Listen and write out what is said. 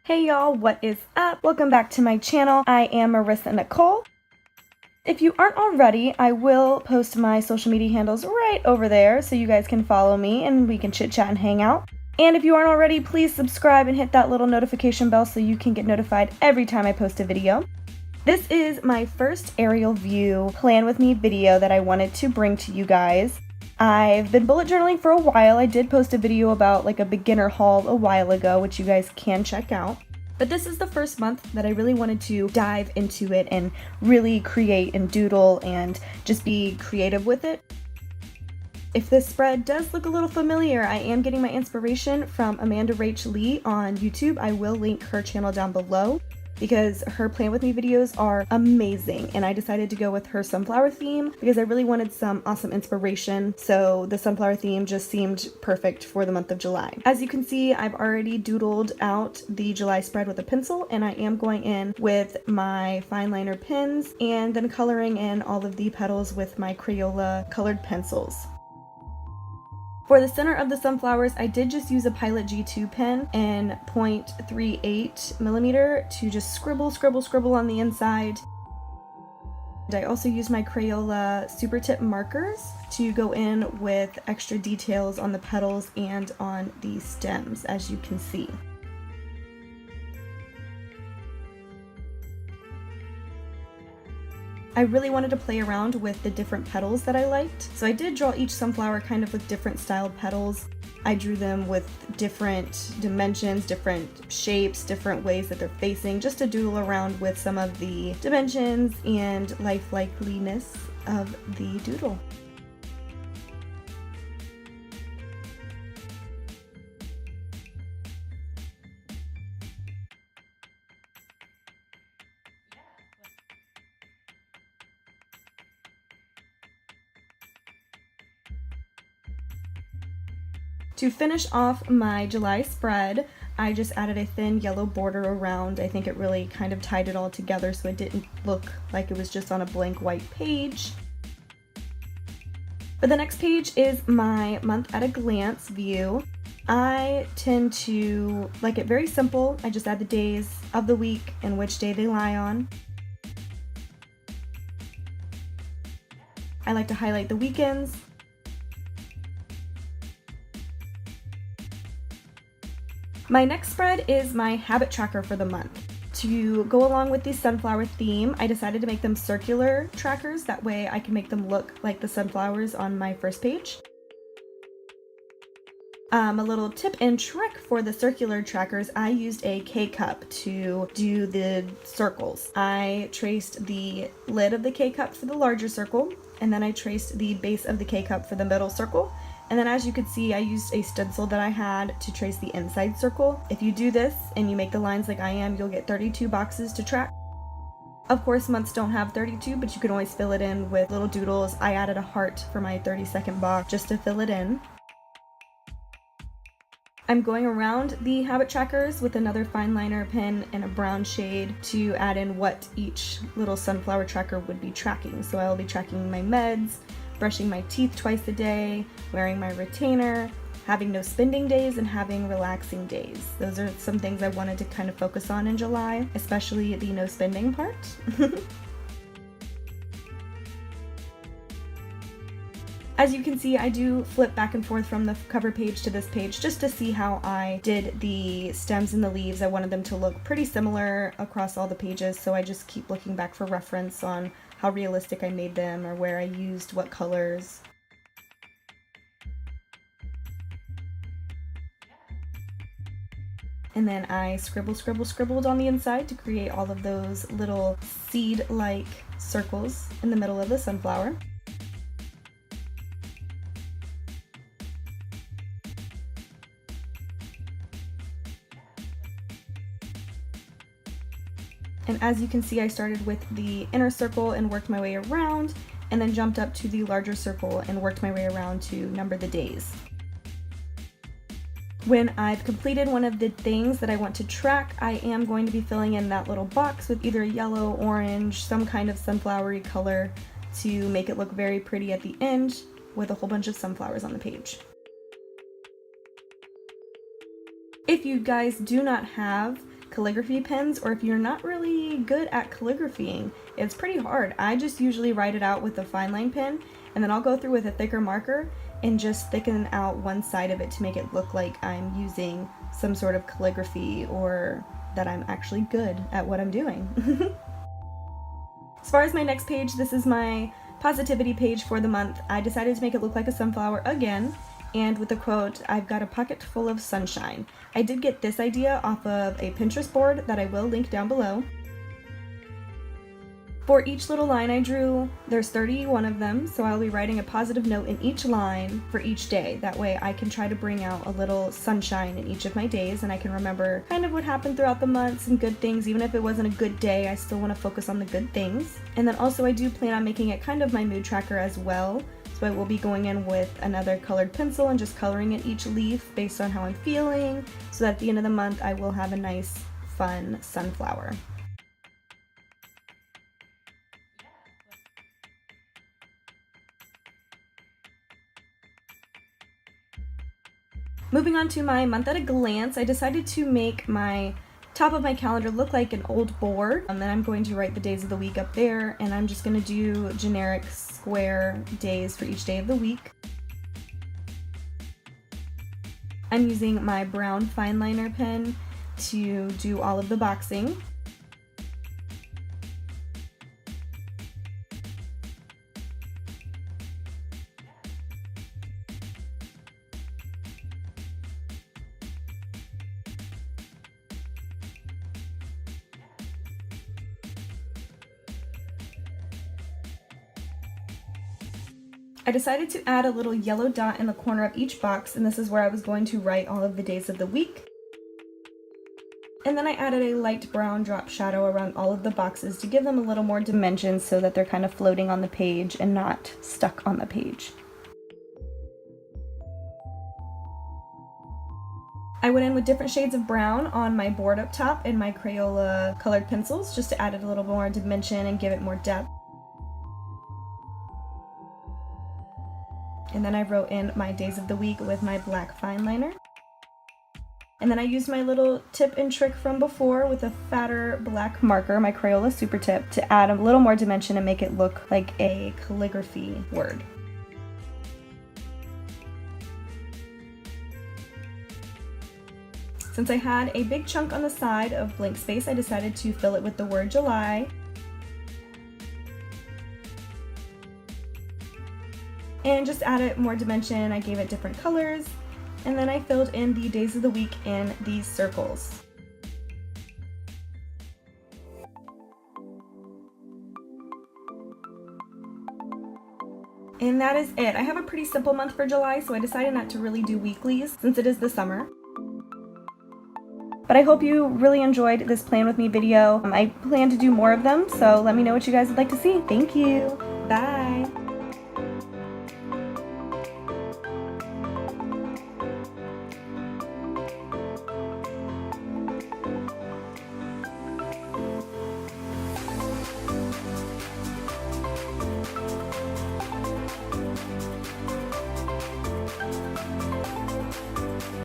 Hey y'all, what is up? Welcome back to my channel. I am Marissa Nicole. If you aren't already, I will post my social media handles right over there so you guys can follow me and we can chit chat and hang out. And if you aren't already, please subscribe and hit that little notification bell so you can get notified every time I post a video. This is my first aerial view plan with me video that I wanted to bring to you guys. I've been bullet journaling for a while. I did post a video about like a beginner haul a while ago, which you guys can check out. But this is the first month that I really wanted to dive into it and really create and doodle and just be creative with it. If this spread does look a little familiar, I am getting my inspiration from AmandaRachLee on YouTube. I will link her channel down below because her Plan With Me videos are amazing, and I decided to go with her sunflower theme because I really wanted some awesome inspiration, so the sunflower theme just seemed perfect for the month of July. As you can see, I've already doodled out the July spread with a pencil, and I am going in with my fine liner pens and then coloring in all of the petals with my Crayola colored pencils. For the center of the sunflowers, I did just use a Pilot G2 pen in 0.38 millimeter to just scribble on the inside. And I also used my Crayola super tip markers to go in with extra details on the petals and on the stems, as you can see. I really wanted to play around with the different petals that I liked. So I did draw each sunflower kind of with different styled petals. I drew them with different dimensions, different shapes, different ways that they're facing, just to doodle around with some of the dimensions and lifelikeliness of the doodle. To finish off my July spread, I just added a thin yellow border around. I think it really kind of tied it all together so it didn't look like it was just on a blank white page. But the next page is my month at a glance view. I tend to like it very simple. I just add the days of the week and which day they lie on. I like to highlight the weekends. My next spread is my habit tracker for the month. To go along with the sunflower theme, I decided to make them circular trackers. That way I can make them look like the sunflowers on my first page. A little tip and trick for the circular trackers, I used a K-cup to do the circles. I traced the lid of the K-cup for the larger circle, and then I traced the base of the K-cup for the middle circle. And then as you can see, I used a stencil that I had to trace the inside circle. If you do this and you make the lines like I am, you'll get 32 boxes to track. Of course, months don't have 32, but you can always fill it in with little doodles. I added a heart for my 30-second box just to fill it in. I'm going around the habit trackers with another fine liner pen and a brown shade to add in what each little sunflower tracker would be tracking. So I will be tracking my meds, brushing my teeth twice a day, wearing my retainer, having no spending days, and having relaxing days. Those are some things I wanted to kind of focus on in July, especially the no spending part. As you can see, I do flip back and forth from the cover page to this page just to see how I did the stems and the leaves. I wanted them to look pretty similar across all the pages, so I just keep looking back for reference on how realistic I made them or where I used what colors. And then I scribbled on the inside to create all of those little seed-like circles in the middle of the sunflower. And as you can see, I started with the inner circle and worked my way around, and then jumped up to the larger circle and worked my way around to number the days. When I've completed one of the things that I want to track, I am going to be filling in that little box with either yellow, orange, some kind of sunflowery color to make it look very pretty at the end with a whole bunch of sunflowers on the page. If you guys do not have calligraphy pens, or if you're not really good at calligraphying, it's pretty hard. I just usually write it out with a fine line pen, and then I'll go through with a thicker marker and just thicken out one side of it to make it look like I'm using some sort of calligraphy, or that I'm actually good at what I'm doing. As far as my next page, this is my positivity page for the month. I decided to make it look like a sunflower again, and with the quote, "I've got a pocket full of sunshine." I did get this idea off of a Pinterest board that I will link down below. For each little line I drew, there's 31 of them, so I'll be writing a positive note in each line for each day. That way I can try to bring out a little sunshine in each of my days, and I can remember kind of what happened throughout the months and good things. Even if it wasn't a good day, I still want to focus on the good things. And then also I do plan on making it kind of my mood tracker as well. So I will be going in with another colored pencil and just coloring in each leaf based on how I'm feeling, so that at the end of the month I will have a nice, fun sunflower. Moving on to my month at a glance, I decided to make my top of my calendar look like an old board, and then I'm going to write the days of the week up there, and I'm just going to do generic square days for each day of the week. I'm using my brown fine liner pen to do all of the boxing. I decided to add a little yellow dot in the corner of each box, and this is where I was going to write all of the days of the week. And then I added a light brown drop shadow around all of the boxes to give them a little more dimension so that they're kind of floating on the page and not stuck on the page. I went in with different shades of brown on my board up top and my Crayola colored pencils just to add it a little more dimension and give it more depth. And then I wrote in my days of the week with my black fine liner. And then I used my little tip and trick from before with a fatter black marker, my Crayola Super Tip, to add a little more dimension and make it look like a calligraphy word. Since I had a big chunk on the side of blank space, I decided to fill it with the word July. And just added more dimension. I gave it different colors, and then I filled in the days of the week in these circles. And that is it. I have a pretty simple month for July, so I decided not to really do weeklies since it is the summer. But I hope you really enjoyed this plan with me video. I plan to do more of them, so let me know what you guys would like to see. Thank you. Bye.